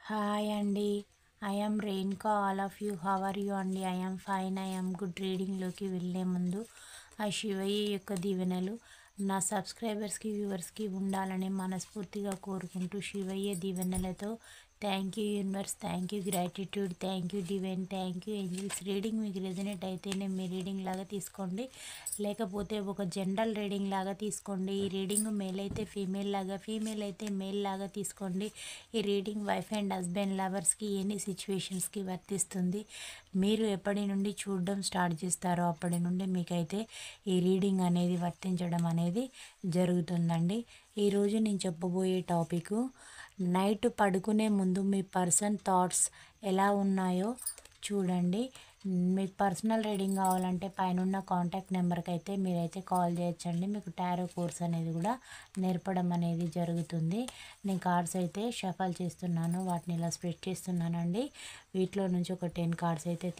Hi అండి. I am Renuka. All of you how are you అండి? I am fine. I am good. రీడింగ్లోకి వెళ్ళే ముందు ఆ శివయ్య యొక్క దీవెనలు నా సబ్స్క్రైబర్స్కి వ్యూవర్స్కి ఉండాలని మనస్ఫూర్తిగా కోరుకుంటూ, శివయ్య దీవెనలతో thank you universe, thank you gratitude, thank you divine, thank you angels. Reading మీకు రెజనేట్ అయితేనే మీ రీడింగ్ లాగా తీసుకోండి, లేకపోతే ఒక జనరల్ రీడింగ్ లాగా తీసుకోండి. ఈ రీడింగ్ మేల్ అయితే ఫీమేల్ లాగా, ఫీమేల్ అయితే మేల్ లాగా తీసుకోండి. ఈ రీడింగ్ వైఫ్ అండ్ హస్బెండ్ లవర్స్కి ఎన్ని సిచ్యువేషన్స్కి వర్తిస్తుంది. మీరు ఎప్పటి నుండి చూడడం స్టార్ట్ చేస్తారో అప్పటి నుండి మీకైతే ఈ రీడింగ్ అనేది వర్తించడం అనేది జరుగుతుందండి. ఈరోజు నేను చెప్పబోయే టాపిక్, నైట్ పడుకునే ముందు మీ పర్సన్ థాట్స్ ఎలా ఉన్నాయో చూడండి. మీకు పర్సనల్ రీడింగ్ కావాలంటే పైన కాంటాక్ట్ నెంబర్కి అయితే మీరైతే కాల్ చేయొచ్చండి. మీకు టారో కోర్స్ అనేది కూడా నేర్పడం అనేది జరుగుతుంది. నేను కార్డ్స్ అయితే షఫల్ చేస్తున్నాను, వాటిని ఇలా స్ప్రెడ్ చేస్తున్నానండి. వీటిలో నుంచి ఒక 10 కార్డ్స్ అయితే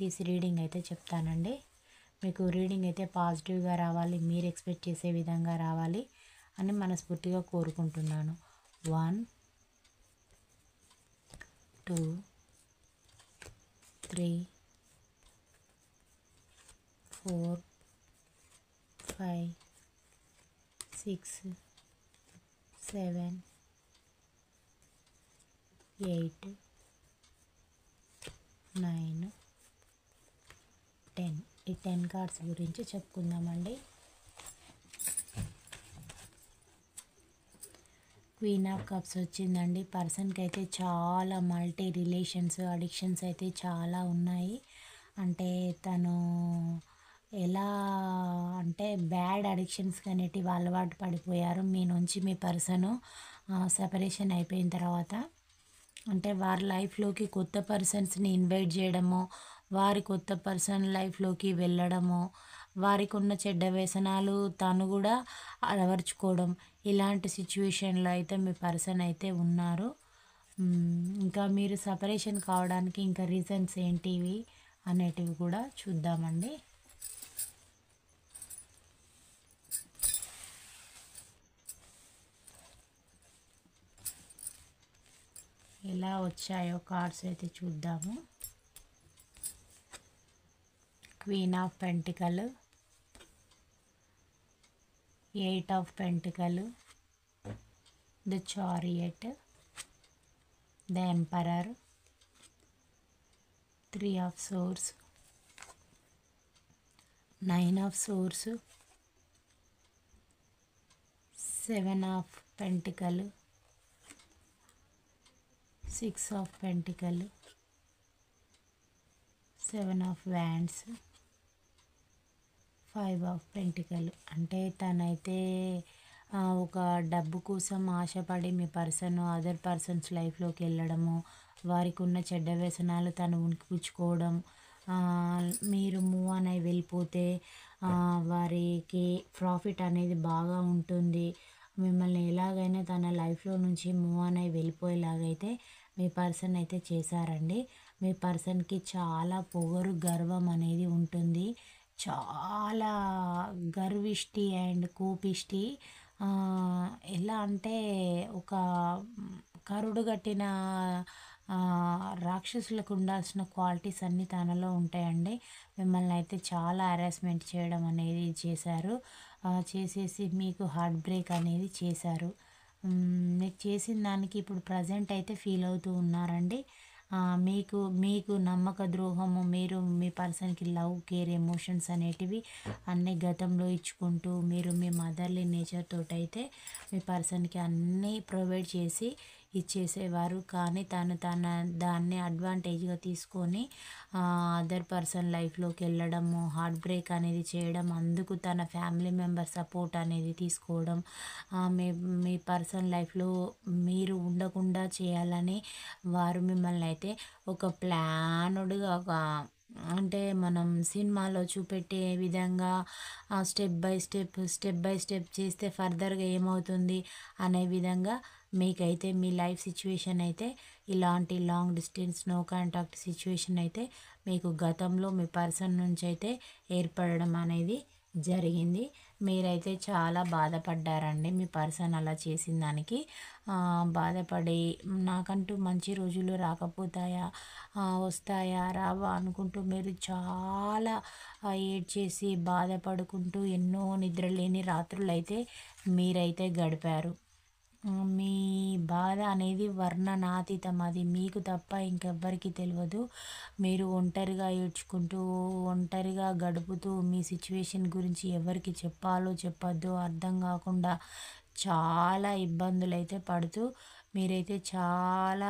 తీసి రీడింగ్ అయితే చెప్తానండి. మీకు రీడింగ్ అయితే పాజిటివ్గా రావాలి, మీరు ఎక్స్పెక్ట్ చేసే విధంగా రావాలి అని మనస్ఫూర్తిగా కోరుకుంటున్నాను. 1 2 3 4 5 6 7 8 9 10. ఈ 10 కార్డ్స్ గురించి చెప్పుకుందామండి. క్వీన్ ఆఫ్ కప్స్ వచ్చిందండి. పర్సన్కి అయితే చాలా మల్టీ రిలేషన్స్, అడిక్షన్స్ అయితే చాలా ఉన్నాయి. అంటే తను ఎలా అంటే బ్యాడ్ అడిక్షన్స్ అనేటివి అలవాటు పడిపోయారు. మీ నుంచి మీ పర్సను సెపరేషన్ అయిపోయిన తర్వాత, అంటే వారి లైఫ్లోకి కొత్త పర్సన్స్ని ఇన్వైట్ చేయడము, వారి కొత్త పర్సన్ లైఫ్లోకి వెళ్ళడము, వారికి ఉన్న చెడ్డ వ్యసనాలు తను కూడా అలవర్చుకోవడం, ఇలాంటి సిచ్యువేషన్లో అయితే మీ పర్సన్ అయితే ఉన్నారు. ఇంకా మీరు సపరేషన్ కావడానికి ఇంకా రీజన్స్ ఏంటివి అనేటివి కూడా చూద్దామండి. ఎలా వచ్చాయో కార్డ్స్ అయితే చూద్దాము. Queen of pentacle, 8 of pentacle, the chariot, the emperor, 3 of swords, 9 of swords, 7 of pentacle, 6 of pentacle, 7 of wands, 5 of pentacle. అంటే తనైతే ఒక డబ్బు కోసం ఆశపడి మీ పర్సన్ అదర్ పర్సన్స్ లైఫ్లోకి వెళ్ళడము, వారికి ఉన్న చెడ్డ వ్యసనాలు తను ఉనికిపుచ్చుకోవడం, మీరు మూవ్ అని వెళ్ళిపోతే వారికి ప్రాఫిట్ అనేది బాగా ఉంటుంది. మిమ్మల్ని ఎలాగైనా తన లైఫ్లో నుంచి మూవ్ అని వెళ్ళిపోయేలాగైతే మీ పర్సన్ అయితే చేశారండి. మీ పర్సన్కి చాలా పొగరు, గర్వం అనేది ఉంటుంది. చాలా గర్విష్టి అండ్ కోపిష్టి. ఎలా అంటే ఒక కరుడు గట్టిన రాక్షసులకు ఉండాల్సిన క్వాలిటీస్ అన్నీ తనలో ఉంటాయండి. మిమ్మల్ని అయితే చాలా హరాస్మెంట్ చేయడం అనేది చేశారు. చేసేసి మీకు హార్ట్ బ్రేక్ అనేది చేశారు. మీకు చేసిన దానికి ఇప్పుడు ప్రజెంట్ అయితే ఫీల్ అవుతూ ఉన్నారండి. మీకు నమ్మక ద్రోహము, మీరు మీ పర్సన్కి లవ్, కేర్, ఎమోషన్స్ అనేటివి అన్నీ గతంలో ఇచ్చుకుంటూ, మీరు మీ మదర్లీ నేచర్ తోటైతే మీ పర్సన్కి అన్నీ ప్రొవైడ్ చేసి ఇచ్చేసేవారు. కానీ తన దాన్ని అడ్వాంటేజ్గా తీసుకొని అదర్ పర్సన్ లైఫ్లోకి వెళ్ళడము, హార్ట్ బ్రేక్ అనేది చేయడం, అందుకు తన ఫ్యామిలీ మెంబర్ సపోర్ట్ అనేది తీసుకోవడం, మీ పర్సన్ లైఫ్లో మీరు ఉండకుండా చేయాలని వారు మిమ్మల్ని అయితే ఒక ప్లానుడ్గా, ఒక అంటే మనం సినిమాలో చూపెట్టే విధంగా స్టెప్ బై స్టెప్ చేస్తే ఫర్దర్గా ఏమవుతుంది అనే విధంగా మీకైతే మీ లైఫ్ సిచ్యువేషన్ అయితే ఇలాంటి long distance no contact situation అయితే మీకు గతంలో మీ పర్సన్ నుంచి అయితే ఏర్పడడం అనేది జరిగింది. మీరైతే చాలా బాధపడ్డారండి మీ పర్సన్ అలా చేసిన దానికి. బాధపడి నాకంటూ మంచి రోజులు రాకపోతాయా, వస్తాయా, రావా అనుకుంటూ మీరు చాలా ఏడ్చేసి బాధపడుకుంటూ ఎన్నో నిద్రలేని రాత్రులైతే మీరైతే గడిపారు. మీ బాధ అనేది వర్ణనాతీతం. అది మీకు తప్ప ఇంకెవ్వరికీ తెలవదు. మీరు ఒంటరిగా ఏడ్చుకుంటూ, ఒంటరిగా గడుపుతూ మీ సిచ్యువేషన్ గురించి ఎవరికి చెప్పాలో చెప్పొద్దో అర్థం కాకుండా చాలా ఇబ్బందులైతే పడుతూ మీరైతే చాలా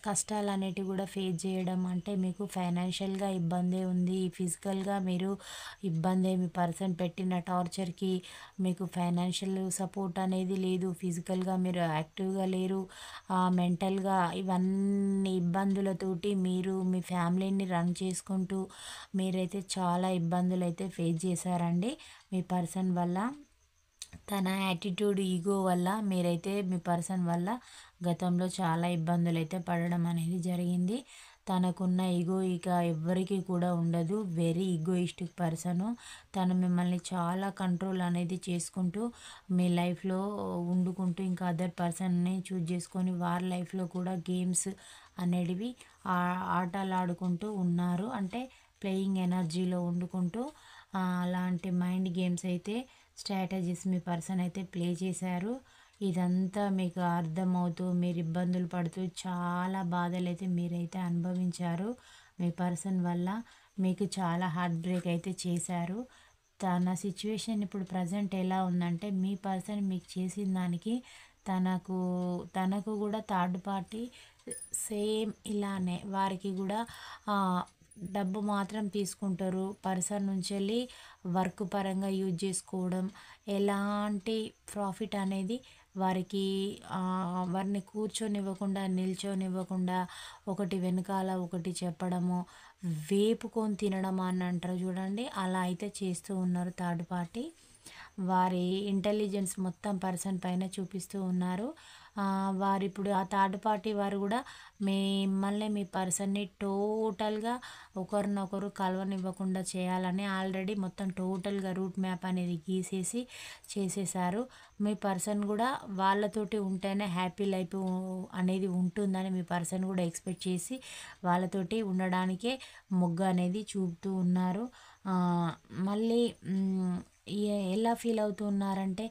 కష్టాలనేటివి కూడా ఫేస్ చేయడం, అంటే మీకు ఫైనాన్షియల్గా ఇబ్బందే ఉంది, ఫిజికల్గా మీరు ఇబ్బందే. మీ పర్సన్ పెట్టిన టార్చర్కి మీకు ఫైనాన్షియల్ సపోర్ట్ అనేది లేదు, ఫిజికల్గా మీరు యాక్టివ్గా లేరు, మెంటల్గా ఇవన్నీ ఇబ్బందులతోటి మీరు మీ ఫ్యామిలీని రన్ చేసుకుంటూ మీరైతే చాలా ఇబ్బందులు అయితే ఫేస్ చేశారండి మీ పర్సన్ వల్ల. తన యాటిట్యూడ్, ఈగో వల్ల మీరైతే మీ పర్సన్ వల్ల గతంలో చాలా ఇబ్బందులు అయితే పడడం అనేది జరిగింది. తనకున్న ఈగో ఇక ఎవ్వరికీ కూడా ఉండదు. Very egoistic person. తను మిమ్మల్ని చాలా కంట్రోల్ అనేది చేసుకుంటూ మీ లైఫ్లో వండుకుంటూ ఇంకా అదర్ పర్సన్ని చూజ్ చేసుకొని వారి లైఫ్లో కూడా గేమ్స్ అనేటివి ఆటలు ఆడుకుంటూ ఉన్నారు. అంటే ప్లేయింగ్ ఎనర్జీలో వండుకుంటూ అలాంటి మైండ్ గేమ్స్ అయితే స్ట్రాటజీస్ మీ పర్సన్ అయితే ప్లే చేశారు. ఇదంతా మీకు అర్థమవుతూ మీరు ఇబ్బందులు పడుతూ చాలా బాధలు అయితే మీరైతే అనుభవించారు మీ పర్సన్ వల్ల. మీకు చాలా హార్ట్ బ్రేక్ అయితే చేశారు. తన సిచ్యువేషన్ ఇప్పుడు ప్రజెంట్ ఎలా ఉందంటే మీ పర్సన్ మీకు చేసిన దానికి తనకు కూడా థర్డ్ పార్టీ సేమ్ ఇలానే వారికి కూడా డబ్బు మాత్రం తీసుకుంటారు పర్సన్ నుంచి వెళ్ళి, వర్క్ పరంగా యూజ్ చేసుకోవడం, ఎలాంటి ప్రాఫిట్ అనేది వారిని కూర్చొనివ్వకుండా, నిల్చొనివ్వకుండా, ఒకటి వెనకాల ఒకటి చెప్పడము, వేపుకొని తినడం అని అంటారు చూడండి, అలా అయితే చేస్తూ ఉన్నారు థర్డ్ పార్టీ. వారి ఇంటెలిజెన్స్ మొత్తం పర్సన్ పైన చూపిస్తూ ఉన్నారు. వారు ఇప్పుడు ఆ థర్డ్ పార్టీ వారు కూడా మిమ్మల్ని, మీ పర్సన్ని టోటల్గా ఒకరినొకరు కలవనివ్వకుండా చేయాలని ఆల్రెడీ మొత్తం టోటల్గా రూట్ మ్యాప్ అనేది గీసేసి చేసేసారు. మీ పర్సన్ కూడా వాళ్ళతోటి ఉంటేనే హ్యాపీ లైఫ్ అనేది ఉంటుందని మీ పర్సన్ కూడా ఎక్స్పెక్ట్ చేసి వాళ్ళతోటి ఉండడానికే మొగ్గు అనేది చూపుతూ ఉన్నారు. మళ్ళీ ఎలా ఫీల్ అవుతూ ఉన్నారంటే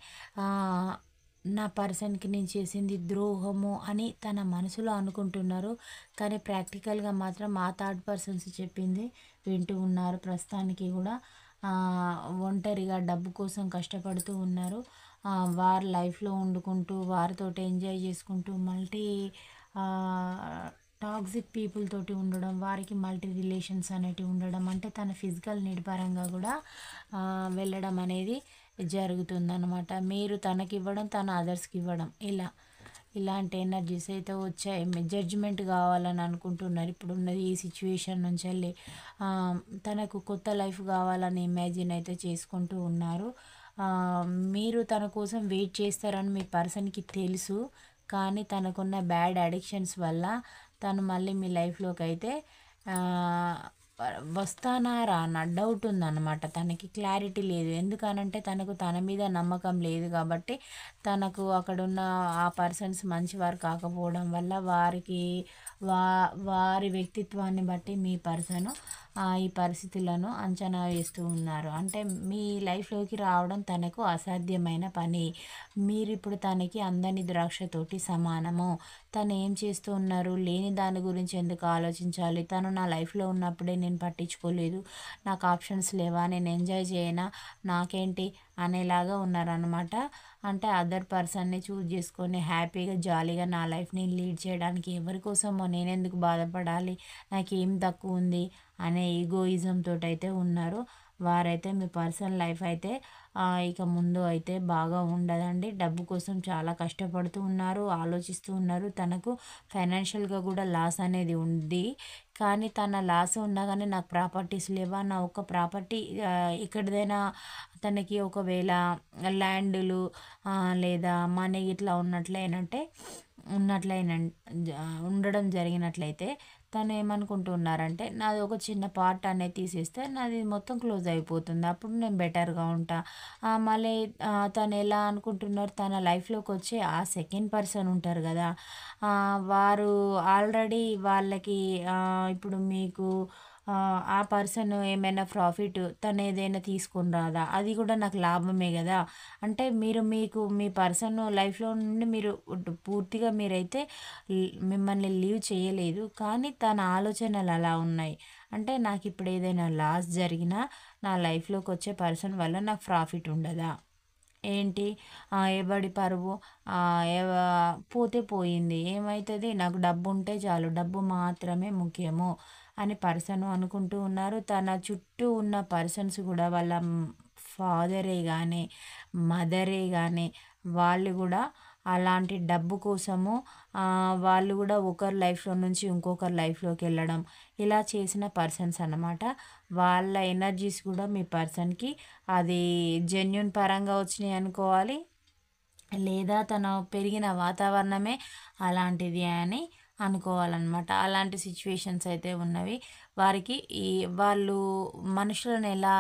నా పర్సన్కి నేను చేసింది ద్రోహము అని తన మనసులో అనుకుంటున్నారు. కానీ ప్రాక్టికల్గా మాత్రం ఆ థర్డ్ పర్సన్స్ చెప్పింది వింటూ ఉన్నారు. ప్రస్తుతానికి కూడా ఒంటరిగా డబ్బు కోసం కష్టపడుతూ ఉన్నారు. వారి లైఫ్లో వండుకుంటూ వారితోటి ఎంజాయ్ చేసుకుంటూ టాక్సిక్ పీపుల్ తోటి ఉండడం, వారికి మల్టీ రిలేషన్స్ అనేటివి ఉండడం, అంటే తన ఫిజికల్ నీడ్ పరంగా కూడా వెళ్ళడం అనేది జరుగుతుందన్నమాట. మీరు తనకి ఇవ్వడం, తన అదర్స్కి ఇవ్వడం, ఇలాంటి ఎనర్జీస్ అయితే వచ్చాయి. జడ్జిమెంట్ కావాలని అనుకుంటున్నారు ఇప్పుడున్నది ఈ సిచ్యువేషన్ నుంచి వెళ్ళి. తనకు కొత్త లైఫ్ కావాలని ఇమాజిన్ అయితే చేసుకుంటూ ఉన్నారు. మీరు తన కోసం వెయిట్ చేస్తారని మీ పర్సన్కి తెలుసు. కానీ తనకున్న బ్యాడ్ అడిక్షన్స్ వల్ల తను మళ్ళీ మీ లైఫ్లోకి అయితే వస్తానా రానా డౌట్ ఉందన్నమాట. తనకి క్లారిటీ లేదు. ఎందుకనంటే తనకు తన మీద నమ్మకం లేదు కాబట్టి, తనకు అక్కడున్న ఆ పర్సన్స్ మంచివారు కాకపోవడం వల్ల వారి వ్యక్తిత్వాన్ని బట్టి మీ పర్సను ఈ పరిస్థితులను అంచనా వేస్తూ ఉన్నారు. అంటే మీ లైఫ్లోకి రావడం తనకు అసాధ్యమైన పని. మీరిప్పుడు తనకి అందని ద్రాక్షతోటి సమానము. తను ఏం చేస్తూ ఉన్నారు, లేని దాని గురించి ఎందుకు ఆలోచించాలి, తను నా లైఫ్లో ఉన్నప్పుడే నేను పట్టించుకోలేదు, నాకు ఆప్షన్స్ లేవా, నేను ఎంజాయ్ చేయనా, నాకేంటి అనేలాగా ఉన్నారనమాట. అంటే అదర్ పర్సన్ని చూజ్ చేసుకొని హ్యాపీగా జాలీగా నా లైఫ్ని లీడ్ చేయడానికి ఎవరి కోసమో నేనెందుకు బాధపడాలి, నాకేం తక్కువ ఉంది అనే ఈగోయిజం తోటి అయితే ఉన్నారు. వారైతే మీ పర్సనల్ లైఫ్ అయితే ఇక ముందు అయితే బాగా ఉండదండి. డబ్బు కోసం చాలా కష్టపడుతూ ఉన్నారు, ఆలోచిస్తూ ఉన్నారు. తనకు ఫైనాన్షియల్గా కూడా లాస్ అనేది ఉంది. కానీ తన లాస్ ఉన్నా కానీ నాకు ప్రాపర్టీస్ లేవా, నా ఒక ప్రాపర్టీ ఎక్కడిదైనా తనకి ఒకవేళ ల్యాండ్లు లేదా మనీ ఇట్లా ఉన్నట్లేనంటే ఉన్నట్లయిన జ ఉండడం జరిగినట్లయితే తను ఏమనుకుంటున్నారంటే నాది ఒక చిన్న పార్ట్ అనేది తీసేస్తే నాది మొత్తం క్లోజ్ అయిపోతుంది. అప్పుడు నేను బెటర్‌గా ఉంటా. మళ్ళీ తను ఎలా అనుకుంటున్నారు తన లైఫ్‌లోకి వచ్చే ఆ సెకండ్ పర్సన్ ఉంటారు గదా! వారు ఆల్రెడీ వాళ్ళకి ఇప్పుడు మీకు ఆ పర్సన్ ఏమైనా ప్రాఫిట్ తనేదైనా తీసుకొని రాదా? అది గూడా నాకు లాభమే గదా! అంటే మీరు మీకు మీ పర్సన్ లైఫ్‌లో నుండి మీరు పూర్తిగా మీరైతే మిమ్మల్ని లీవ్ చేయలేదు. కానీ తన ఆలోచనలు అలా ఉన్నాయి. అంటే నాకిప్పుడు ఏదైనా లాస్ జరిగినా నా లైఫ్‌లోకొచ్చే పర్సన్ వల్ల నాకు ప్రాఫిట్ ఉండదా? ఏంటి ఎవడి పరువు ఆహ్, ఎవ పోతే పోయింది. ఏమైతది? నాకు డబ్బుంటే చాలు. డబ్బు మాత్రమే ముఖ్యము అని పర్సన్ అనుకుంటూ ఉన్నారు. తన చుట్టూ ఉన్న పర్సన్స్ గూడా వాళ్ళ ఫాదరే గానీ, మదరే గానీ వాళ్ళు గూడా అలాంటి డబ్బు కోసము వాళ్ళు గూడా ఒకరి లైఫ్‌లో నుంచి ఇంకొకరి లైఫ్‌లోకెళ్ళడం ఇలా చేసిన పర్సన్స్ అన్నమాట. వాళ్ళ ఎనర్జీస్ గూడా మీ పర్సన్‌కి అది జెన్యూన్ పరంగా వచ్చినాయి అనుకోవాలి. లేదా తను పెరిగిన వాతావరణమే అలాంటిది అని అనుకోవాలనమాట. అలాంటి సిట్యుయేషన్స్ అయితే ఉన్నవి. వారికి వాళ్ళు మనుషులను ఎలా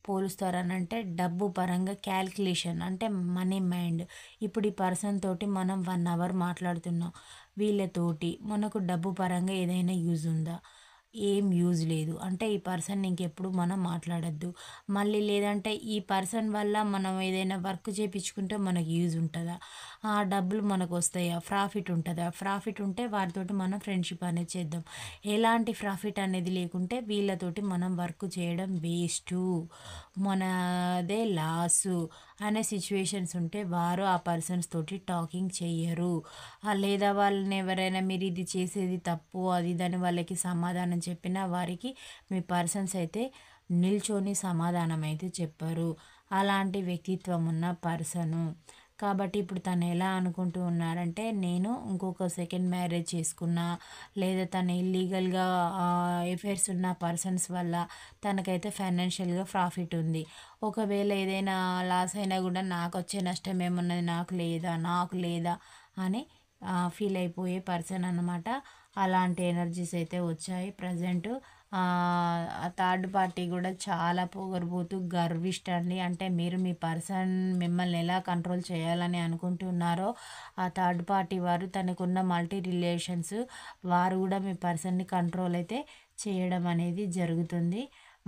పోలుస్తారనంటే డబ్బు పరంగా క్యాలిక్యులేషన్ అంటే మనీ మైండ్. ఇప్పుడు ఈ పర్సన్ తోటి మనం 1 అవర్ మాట్లాడుతున్నాం. వీళ్ళతోటి మనకు డబ్బు పరంగా ఏదైనా యూజ్ ఉందా? ఏం యూజ్ లేదు. అంటే ఈ పర్సన్‌ని ఇంకెప్పుడు మనం మాట్లాడొద్దు. మళ్ళీ లేదంటే ఈ పర్సన్ వల్ల మనం ఏదైనా వర్క్ చేపించుకుంటే మనకు యూజ్ ఉంటదా? ఆ డబ్బులు మనకొస్తాయా? ప్రాఫిట్ ఉంటదా? ప్రాఫిట్ ఉంటే వారితోటి మనం ఫ్రెండ్‌షిప్ అనేది చేద్దాం. ఎలాంటి ప్రాఫిట్ అనేది లేకుంటే వీళ్ళతోటి మనం వర్క్ చేయడం వేస్టు. మనదే లాసు అనే సిట్యుయేషన్స్ ఉంటే వారు ఆ పర్సన్స్ తోటి టాకింగ్ చెయ్యరు. లేదా వాళ్ళని ఎవరైనా మీరు ఇది చేసేది తప్పు అది ఇది అని వాళ్ళకి సమాధానం చెప్పినా వారికి మీ పర్సన్స్ అయితే నిల్చొని సమాధానం అయితే చెప్పరు. అలాంటి వ్యక్తిత్వం ఉన్న పర్సను. కాబట్టి ఇప్పుడు తను ఎలా అనుకుంటూ ఉన్నారంటే నేను ఇంకొక సెకండ్ మ్యారేజ్ చేసుకున్నా, లేదా తను ఇల్లీగల్‌గా ఎఫైర్స్ ఉన్న పర్సన్స్ వల్ల తనకైతే ఫైనాన్షియల్‌గా ప్రాఫిట్ ఉంది. ఒకవేళ ఏదైనా లాస్ అయినా గూడా నాకొచ్చే నష్టం ఏమున్నది? నాకు లేదా అని ఫీల్ అయిపోయే పర్సన్ అనమాట. అలాంటి ఎనర్జీస్ అయితే వచ్చాయి ప్రెజెంటు. థర్డ్ పార్టీ గూడా చాలా పొగరుబోతు, గర్విష్ట అండి. అంటే మీరు మీ పర్సన్ మిమ్మల్ని ఎలా కంట్రోల్ చేయాలని అనుకుంటున్నారో, ఆ థర్డ్ పార్టీ వారు తనకున్న మల్టీ రిలేషన్స్ వారు గూడా మీ పర్సన్‌ని కంట్రోల్ అయితే చేయడం అనేది జరుగుతుంది.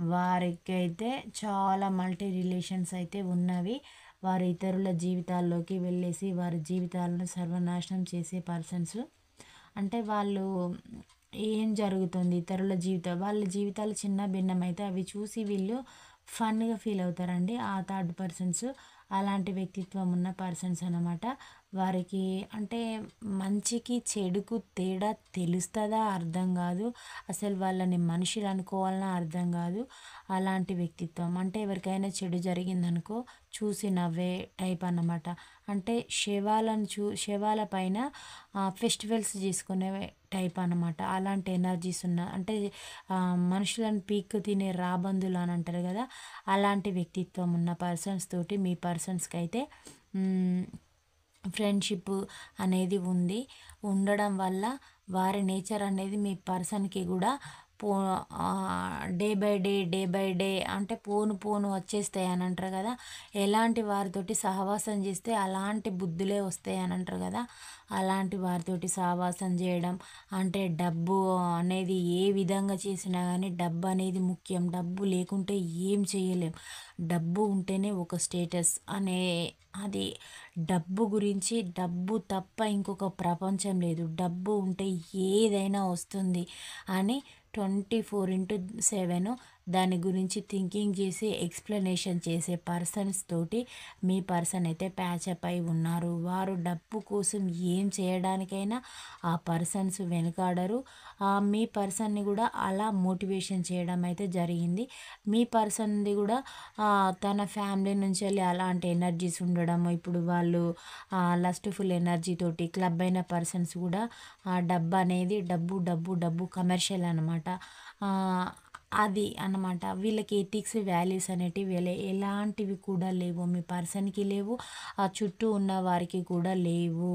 వారికైతే చాలా మల్టీ రిలేషన్స్ అయితే ఉన్నవి. వారు ఇతరుల జీవితాల్లోకి వెళ్ళేసి వారి జీవితాలను సర్వనాశనం చేసే పర్సన్స్. అంటే వాళ్ళు ఏం జరుగుతుంది ఇతరుల వాళ్ళ జీవితాలు చిన్న భిన్నమైతే అవి చూసి వీళ్ళు ఫన్‌గా ఫీల్ అవుతారండి. ఆ థర్డ్ పర్సన్స్ అలాంటి వ్యక్తిత్వం ఉన్న పర్సన్స్ అనమాట. వారికి అంటే మంచికి, చెడుకు తేడా తెలుస్తదా అర్థం గాదు. అసలు వాళ్ళని మనుషులు అనుకోవాలన్నా అర్థం గాదు. అలాంటి వ్యక్తిత్వం. అంటే ఎవరికైనా చెడు జరిగిందనుకో చూసి నవ్వే టైప్ అన్నమాట. అంటే శవాల పైన ఫెస్టివల్స్ చేసుకునే టైప్ అనమాట. అలాంటి ఎనర్జీస్ ఉన్న అంటే మనుషులను పీక్కు తినే రాబందులు అని అంటారు గదా! అలాంటి వ్యక్తిత్వం ఉన్న పర్సన్స్ తోటి మీ పర్సన్స్‌కైతే ఫ్రెండ్‌షిప్ అనేది ఉంది. ఉండడం వల్ల వారి నేచర్ అనేది మీ పర్సన్‌కి గూడా పో డే బై డే అంటే పోను పోను వచ్చేస్తాయి అని అంటారు గదా! ఎలాంటి వారితోటి సహవాసం చేస్తే అలాంటి బుద్ధులే వస్తాయి అని అంటారు గదా! అలాంటి వారితోటి సహవాసం చేయడం అంటే డబ్బు అనేది ఏ విధంగా చేసినా గానీ డబ్బు అనేది ముఖ్యం. డబ్బు లేకుంటే ఏం చేయలేం. డబ్బు ఉంటేనే ఒక స్టేటస్ అనే అది డబ్బు గురించి డబ్బు తప్ప ఇంకొక ప్రపంచం లేదు. డబ్బు ఉంటే ఏదైనా వస్తుంది అని 24/7 దాని గురించి థింకింగ్ చేసి ఎక్స్‌ప్లనేషన్ చేసే పర్సన్స్ తోటి మీ పర్సన్ అయితే ప్యాచప్ అయి ఉన్నారు. వారు డబ్బు కోసం ఏం చేయడానికైనా ఆ పర్సన్స్ వెనకాడరు. మీ పర్సన్‌ని గూడా అలా మోటివేషన్ చేయడం అయితే జరిగింది. మీ పర్సన్‌ది గూడా తన ఫ్యామిలీ నుంచెల్లి అలాంటి ఎనర్జీస్ ఉండడం, ఇప్పుడు వాళ్ళు లస్ట్‌ఫుల్ ఎనర్జీ తోటి క్లబ్ అయిన పర్సన్స్ గూడా డబ్బనేది డబ్బు కమర్షియల్ అనమాట. అది అన్నమాట. వీళ్ళకి ఎథిక్స్, వాల్యూస్ అనేటివి ఎలాంటివి కూడా లేవు. మీ పర్సన్‌కి లేవు. ఆ చుట్టూ ఉన్న వారికి కూడా లేవు.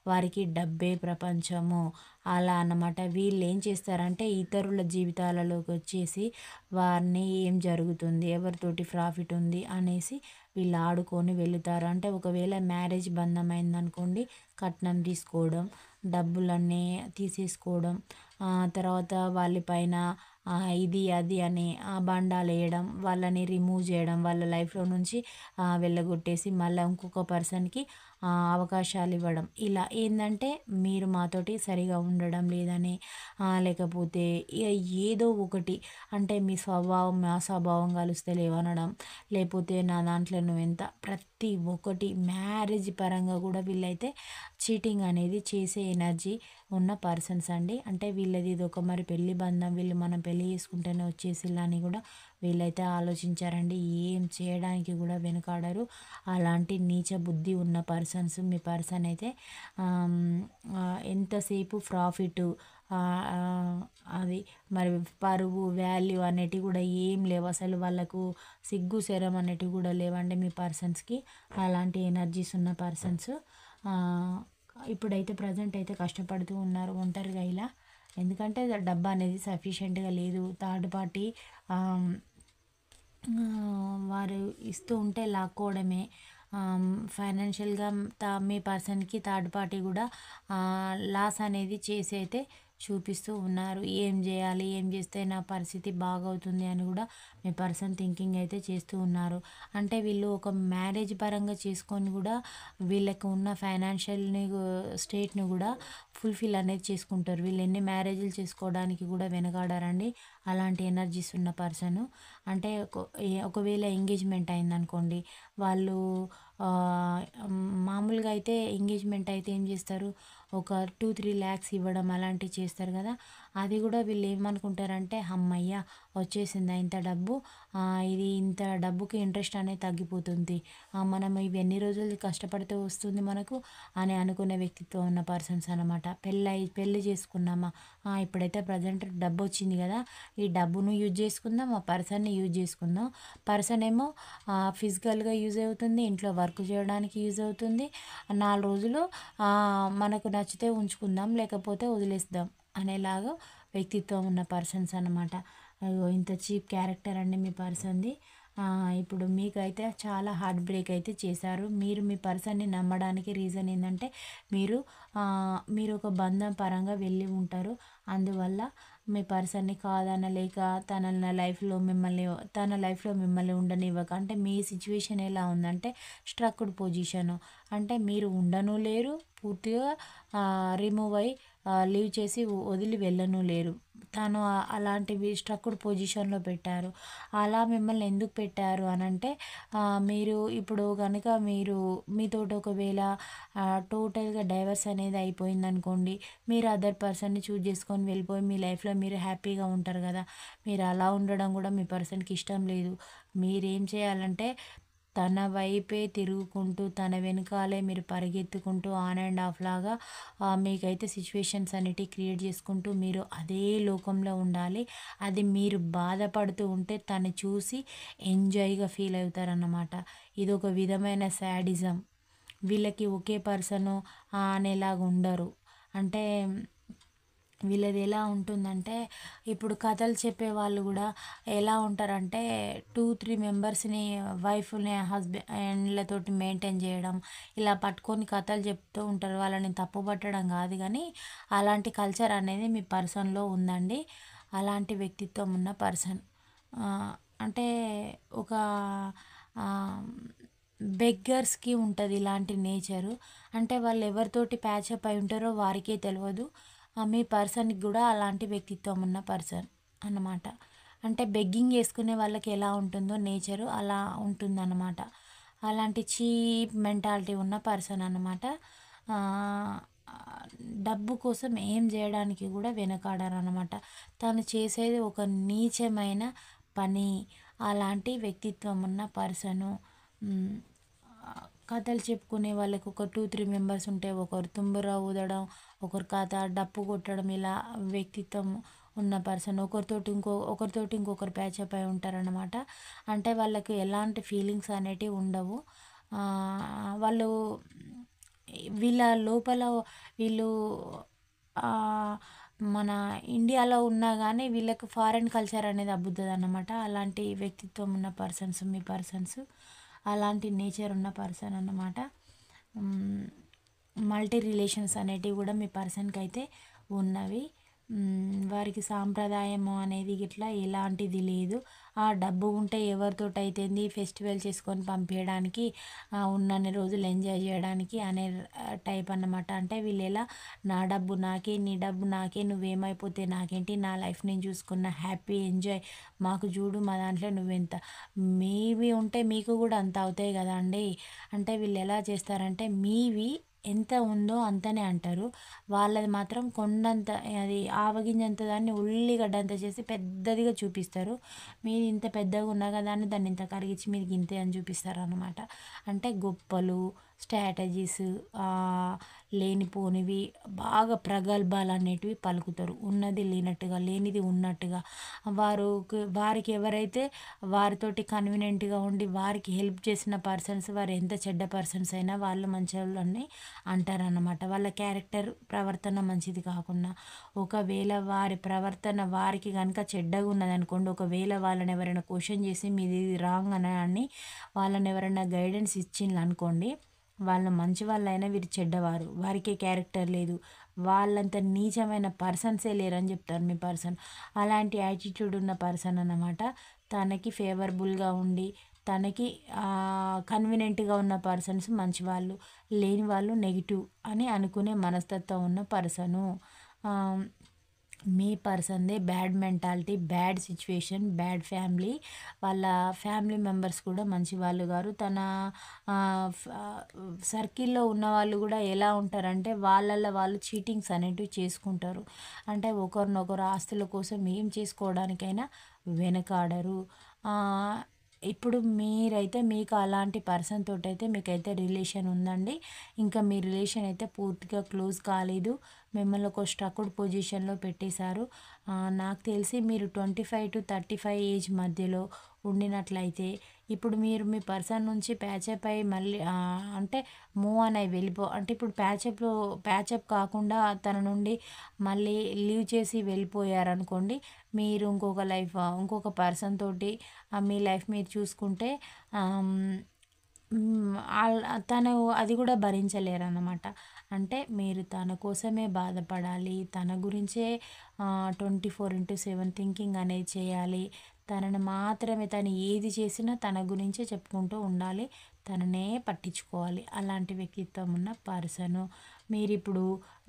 వారికి డబ్బే ప్రపంచము. అలా అన్నమాట. వీళ్ళేం చేస్తారంటే ఇతరుల జీవితాలలోకొచ్చేసి వారిని ఏం జరుగుతుంది, ఎవరితోటి ప్రాఫిట్ ఉంది అనేసి వీళ్ళు ఆడుకొని వెళుతారు. అంటే ఒకవేళ మ్యారేజ్ బంధమైందనుకోండి, కట్నం తీసుకోవడం, డబ్బులన్నీ తీసేసుకోవడం, తర్వాత వాళ్ళ పైన ఇది, అది అని బండాలేయడం, వాళ్ళని రిమూవ్ చేయడం, వాళ్ళ లైఫ్‌లో నుంచి వెళ్ళగొట్టేసి మళ్ళా ఇంకొక పర్సన్‌కి అవకాశాలు ఇవ్వడం. ఇలా ఏందంటే మీరు మాతోటి సరిగా ఉండడం లేదని, లేకపోతే ఏదో ఒకటి అంటే మీ స్వభావం, మా స్వభావం కలుస్తలేవనడం, లేకపోతే నా దాంట్లో నువ్వెంత ప్రతి ఒక్కటి మ్యారేజ్ పరంగా కూడా వీళ్ళైతే చీటింగ్ అనేది చేసే ఎనర్జీ ఉన్న పర్సన్స్ అండి. అంటే వీళ్ళది ఇదొక మరి పెళ్లి బంధం, వీళ్ళు మనం పెళ్లి చేసుకుంటేనే వచ్చేసిల్లా అని కూడా వీళ్ళైతే ఆలోచించారండి. ఏం చేయడానికి కూడా వెనకాడరు. అలాంటి నీచ బుద్ధి ఉన్న పర్సన్స్ మీ పర్సన్ అయితే ఎంతసేపు ప్రాఫిటు, అది మరి పరువు, వాల్యూ అనేటివి కూడా ఏం లేవు. అసలు వాళ్ళకు సిగ్గు, శరం అనేటివి కూడా లేవండి మీ పర్సన్స్‌కి. అలాంటి ఎనర్జీస్ ఉన్న పర్సన్స్ ఇప్పుడైతే ప్రజెంట్ అయితే కష్టపడుతూ ఉన్నారు ఒంటరిగా ఇలా. ఎందుకంటే డబ్బు అనేది సఫిషియెంట్‌గా లేదు. థర్డ్ పార్టీ వారు ఇస్తూ ఉంటే లాక్కోవడమే. ఫైనాన్షియల్‌గా మీ పర్సన్‌కి థర్డ్ పార్టీ కూడా లాస్ అనేది చేసి అయితే చూపిస్తూ ఉన్నారు. ఏం చేయాలి, ఏం చేస్తే నా పరిస్థితి బాగవుతుంది అని కూడా మీ పర్సన్ థింకింగ్ అయితే చేస్తూ ఉన్నారు. అంటే వీళ్ళు ఒక మ్యారేజ్ పరంగా చేసుకొని కూడా వీళ్ళకి ఉన్న ఫైనాన్షియల్‌ని స్టేట్‌ని కూడా ఫుల్‌ఫిల్ అనేది చేసుకుంటారు. వీళ్ళు ఎన్ని మ్యారేజ్‌లు చేసుకోవడానికి కూడా వెనకాడరండి. అలాంటి ఎనర్జీస్ ఉన్న పర్సను. అంటే ఒకవేళ ఎంగేజ్మెంట్ అయిందనుకోండి, వాళ్ళు మామూలుగా అయితే ఎంగేజ్మెంట్ అయితే ఏం చేస్తారు, ఒక 2-3 లాక్స్ ఇవ్వడం అలాంటివి చేస్తారు కదా. అది కూడా వీళ్ళు ఏమనుకుంటారంటే హమ్మయ్య వచ్చేసిందా ఇంత డబ్బు, ఇది ఇంత డబ్బుకి ఇంట్రెస్ట్ అనేది తగ్గిపోతుంది, మనం ఇవి ఎన్ని రోజులు కష్టపడితే వస్తుంది మనకు అని అనుకునే వ్యక్తిత్వం ఉన్న పర్సన్స్ అనమాట. పెళ్ళి చేసుకున్నామా, ఇప్పుడైతే ప్రజెంట్ డబ్బు వచ్చింది కదా, ఈ డబ్బును యూజ్ చేసుకుందాం, ఆ పర్సన్ని యూజ్ చేసుకుందాం. పర్సన్ ఏమో ఫిజికల్గా యూజ్ అవుతుంది, ఇంట్లో వర్క్ చేయడానికి యూజ్ అవుతుంది. 4 రోజులు మనకు నచ్చితే ఉంచుకుందాం, లేకపోతే వదిలేద్దాం అనేలాగా వ్యక్తిత్వం ఉన్న పర్సన్స్ అనమాట. అయ్యో ఇంత చీప్ క్యారెక్టర్ అండి మీ పర్సన్‌ది. ఇప్పుడు మీకైతే చాలా హార్ట్ బ్రేక్ అయితే చేశారు. మీరు మీ పర్సన్‌ని నమ్మడానికి రీజన్ ఏందంటే మీరు ఒక బంధం పరంగా వెళ్ళి ఉంటారు. అందువల్ల మీ పర్సన్‌ని కాదనలేక తన లైఫ్‌లో మిమ్మల్ని ఉండనివ్వక, అంటే మీ సిచ్యువేషన్ ఎలా ఉందంటే స్ట్రక్డ్ పొజిషను. అంటే మీరు ఉండను లేరు, పూర్తిగా రిమూవ్ అయ్యి లీవ్ చేసి వదిలి వెళ్ళను లేరు. తను అలాంటివి స్ట్రక్డ్ పొజిషన్‌లో పెట్టారు. అలా మిమ్మల్ని ఎందుకు పెట్టారు అనంటే మీరు ఇప్పుడు గనుక మీతోటి ఒకవేళ టోటల్‌గా డైవర్స్ అనేది అయిపోయిందనుకోండి, మీరు అదర్ పర్సన్‌ని చూజ్ చేసుకొని వెళ్ళిపోయి మీ లైఫ్‌లో మీరు హ్యాపీగా ఉంటారు కదా. మీరు అలా ఉండడం కూడా మీ పర్సన్‌కి ఇష్టం లేదు. మీరేం చేయాలంటే తన వైపే తిరుగుకుంటూ, తన వెనకాలే మీరు పరిగెత్తుకుంటూ ఆన్ అండ్ ఆఫ్ లాగా మీకైతే సిచ్యువేషన్స్ అనేటివి క్రియేట్ చేసుకుంటూ మీరు అదే లోకంలో ఉండాలి. అది మీరు బాధపడుతూ ఉంటే తను చూసి ఎంజాయ్‌గా ఫీల్ అవుతారన్నమాట. ఇదొక విధమైన శాడిజం. వీళ్ళకి ఒకే పర్సను అనేలాగా ఉండరు. అంటే వీళ్ళది ఎలా ఉంటుందంటే, ఇప్పుడు కథలు చెప్పేవాళ్ళు కూడా ఎలా ఉంటారంటే 2-3 మెంబర్స్‌ని, వైఫ్‌ని, హస్బెండ్‌లతోటి మెయింటైన్ చేయడం, ఇలా పట్టుకొని కథలు చెప్తూ ఉంటారు. వాళ్ళని తప్పుపట్టడం కాదు కానీ అలాంటి కల్చర్ అనేది మీ పర్సన్‌లో ఉందండి. అలాంటి వ్యక్తిత్వం ఉన్న పర్సన్. అంటే ఒక బెగ్గర్స్‌కి ఉంటది ఇలాంటి నేచరు. అంటే వాళ్ళు ఎవరితోటి ప్యాచప్ అయి ఉంటారో వారికే తెలవదు. మీ పర్సన్‌కి కూడా అలాంటి వ్యక్తిత్వం ఉన్న పర్సన్ అన్నమాట. అంటే బెగ్గింగ్ చేసుకునే వాళ్ళకి ఎలా ఉంటుందో నేచరు అలా ఉంటుందన్నమాట. అలాంటి చీప్ మెంటాలిటీ ఉన్న పర్సన్ అన్నమాట. డబ్బు కోసం ఏం చేయడానికి కూడా వెనకాడరనమాట. తను చేసేది ఒక నీచమైన పని. అలాంటి వ్యక్తిత్వం ఉన్న పర్సను. కథలు చెప్పుకునే వాళ్ళకి ఒక 2-3 మెంబర్స్ ఉంటే ఒకరు తుంబుర ఊదడం, ఒకరు కథ డప్పు కొట్టడం, ఇలా వ్యక్తిత్వం ఉన్న పర్సన్ ఒకరితోటి ఇంకొకరు ప్యాచప్ అయి ఉంటారనమాట. అంటే వాళ్ళకి ఎలాంటి ఫీలింగ్స్ అనేటివి ఉండవు. వాళ్ళు వీళ్ళ లోపల వీళ్ళు మన ఇండియాలో ఉన్నా కానీ వీళ్ళకి ఫారెన్ కల్చర్ అనేది అబ్బుతుంది అన్నమాట. అలాంటి వ్యక్తిత్వం ఉన్న పర్సన్స్ మీ పర్సన్స్, అలాంటి నేచర్ ఉన్న పర్సన్ అన్నమాట. మల్టీ రిలేషన్స్ అనేటివి కూడా మీ పర్సన్కి అయితే ఉన్నవి. వారికి సాంప్రదాయము అనేది ఇట్లా ఎలాంటిది లేదు. ఆ డబ్బు ఉంటే ఎవరితోటి అయితేంది ఫెస్టివల్ చేసుకొని పంపించడానికి, ఉన్నన్ని రోజులు ఎంజాయ్ చేయడానికి అనే టైప్ అన్నమాట. అంటే వీళ్ళు ఎలా, నా డబ్బు నాకే, నీ డబ్బు నాకే, నువ్వేమైపోతే నాకేంటి, నా లైఫ్ నేను చూసుకున్న, హ్యాపీ ఎంజాయ్, మాకు చూడు మా దాంట్లో నువ్వెంత, మీవి ఉంటే మీకు కూడా అంత అవుతాయి కదా అండి. అంటే వీళ్ళు ఎలా చేస్తారంటే మీవి ఎంత ఉందో అంతనే అంటారు, వాళ్ళది మాత్రం కొండంత, అది ఆవగింజంత దాన్ని ఉల్లిగడ్డంత చేసి పెద్దదిగా చూపిస్తారు. మీరు ఇంత పెద్దగా ఉన్నా కదా అని దాన్ని ఇంత కరిగించి మీరు ఇంతే అని చూపిస్తారు అనమాట. అంటే గొప్పలు, స్ట్రాటజీస్, లేనిపోనివి బాగా ప్రగల్భాలు అనేటివి పలుకుతారు. ఉన్నది లేనట్టుగా, లేనిది ఉన్నట్టుగా. వారికి ఎవరైతే వారితోటి కన్వీనియంట్గా ఉండి వారికి హెల్ప్ చేసిన పర్సన్స్, వారు ఎంత చెడ్డ పర్సన్స్ అయినా వాళ్ళు మంచోళ్ళని అంటారన్నమాట. వాళ్ళ క్యారెక్టర్ ప్రవర్తన మంచిది కాకుండా, ఒకవేళ వారి ప్రవర్తన వారికి కనుక చెడ్డగా ఉన్నదనుకోండి, ఒకవేళ వాళ్ళని ఎవరైనా క్వశ్చన్ చేసి మీది రాంగ్ అని వాళ్ళని ఎవరైనా గైడెన్స్ ఇచ్చిండ్రనుకోండి, వాళ్ళు మంచి వాళ్ళైనా వీరు చెడ్డవారు, వారికే క్యారెక్టర్ లేదు, వాళ్ళంత నీచమైన పర్సన్సే లేరని చెప్తారు మీ పర్సన్. అలాంటి యాటిట్యూడ్ ఉన్న పర్సన్ అన్నమాట. తనకి ఫేవరబుల్గా ఉండి తనకి కన్వీనియంట్గా ఉన్న పర్సన్స్ మంచివాళ్ళు, లేని వాళ్ళు నెగిటివ్ అని అనుకునే మనస్తత్వం ఉన్న పర్సను. మీ పర్సన్దే bad mentality, bad situation, bad family. వాళ్ళ ఫ్యామిలీ మెంబర్స్ కూడా మంచి వాళ్ళు గారు. తన సర్కిల్లో ఉన్న వాళ్ళు కూడా ఎలా ఉంటారంటే వాళ్ళల్లో వాళ్ళు చీటింగ్స్ అనేటివి చేసుకుంటారు. అంటే ఒకరినొకరు ఆస్తుల కోసం ఏం చేసుకోవడానికైనా వెనకాడరు. ఇప్పుడు మీరైతే మీకు అలాంటి పర్సన్ తోటైతే మీకైతే రిలేషన్ ఉందండి. ఇంకా మీ రిలేషన్ అయితే పూర్తిగా క్లోజ్ కాలేదు, మిమ్మల్ని ఒక స్ట్రక్డ్ పొజిషన్లో పెట్టేశారు. నాకు తెలిసి మీరు 25 to 35 ఏజ్ మధ్యలో ఉండినట్లయితే ఇప్పుడు మీరు మీ పర్సన్ నుంచి ప్యాచప్ అయ్యి మళ్ళీ అంటే మూవ్ ఆన్ అయ్యి అంటే ఇప్పుడు ప్యాచప్ కాకుండా తన నుండి మళ్ళీ లీవ్ చేసి వెళ్ళిపోయారనుకోండి, మీరు ఇంకొక పర్సన్ తోటి మీ లైఫ్ మీరు చూసుకుంటే తను అది కూడా భరించలేరన్నమాట. అంటే మీరు తన కోసమే బాధపడాలి, తన గురించే 24/7 థింకింగ్ అనేది చేయాలి. తను ఏది చేసినా తన గురించే చెప్పుకుంటూ ఉండాలి, తననే పట్టించుకోవాలి. అలాంటి వ్యక్తిత్వం ఉన్న పర్సను. మీరిప్పుడు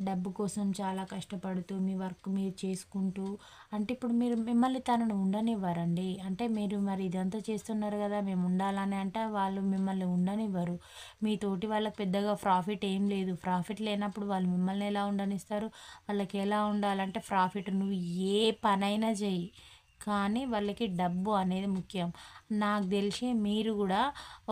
డబ్బు కోసం చాలా కష్టపడుతూ మీ వర్క్ మీరు చేసుకుంటూ, అంటే ఇప్పుడు మిమ్మల్ని తనను ఉండనివ్వరండి. అంటే మీరు మరి ఇదంతా చేస్తున్నారు కదా మేము ఉండాలని అంటే వాళ్ళు మిమ్మల్ని ఉండనివ్వరు. మీ తోటి వాళ్ళకి పెద్దగా ప్రాఫిట్ ఏం లేదు. ప్రాఫిట్ లేనప్పుడు వాళ్ళు మిమ్మల్ని ఎలా ఉండనిస్తారు? వాళ్ళకి ఎలా ఉండాలంటే ప్రాఫిట్, నువ్వు ఏ పనైనా చెయ్యి కానీ వాళ్ళకి డబ్బు అనేది ముఖ్యం. నాకు తెలిసి మీరు కూడా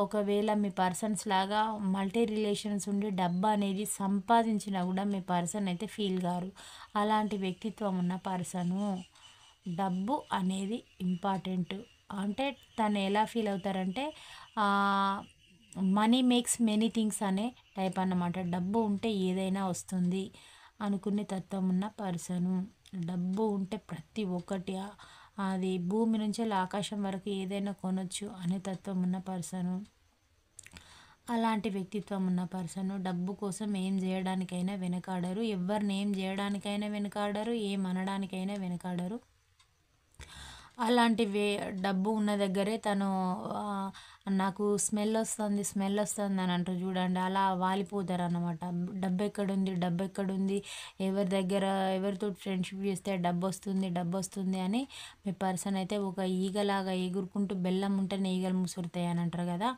ఒకవేళ మీ పర్సన్స్ లాగా మల్టీ రిలేషన్స్ ఉండి డబ్బు అనేది సంపాదించినా కూడా మీ పర్సన్ అయితే ఫీల్ గారు. అలాంటి వ్యక్తిత్వం ఉన్న పర్సను. డబ్బు అనేది ఇంపార్టెంట్. అంటే తను ఎలా ఫీల్ అవుతారంటే మనీ మేక్స్ మెనీ థింగ్స్ అనే టైప్ అన్నమాట. డబ్బు ఉంటే ఏదైనా వస్తుంది అనుకునే తత్వం ఉన్న పర్సను. డబ్బు ఉంటే ప్రతి ఒక్కటి, అది భూమి నుంచి ఆకాశం వరకు ఏదైనా కొనొచ్చు అనే తత్వం ఉన్న పర్సను. అలాంటి వ్యక్తిత్వం ఉన్న పర్సను. డబ్బు కోసం ఏం చేయడానికైనా వెనకాడరు, ఎవరిని ఏం చేయడానికైనా వెనకాడరు, ఏం అనడానికైనా వెనకాడరు. అలాంటి డబ్బు ఉన్న దగ్గరే తను నాకు స్మెల్ వస్తుంది అని అంటారు చూడండి, అలా వాలిపోతారు అన్నమాట. డబ్బు ఎక్కడుంది, ఎవరితో ఫ్రెండ్షిప్ చేస్తే డబ్బు వస్తుంది అని మీ పర్సన్ అయితే ఒక ఈగలాగా ఎగురుకుంటూ, బెల్లం ఉంటేనే ఈగలు ముసురుతాయి అని అంటారు కదా,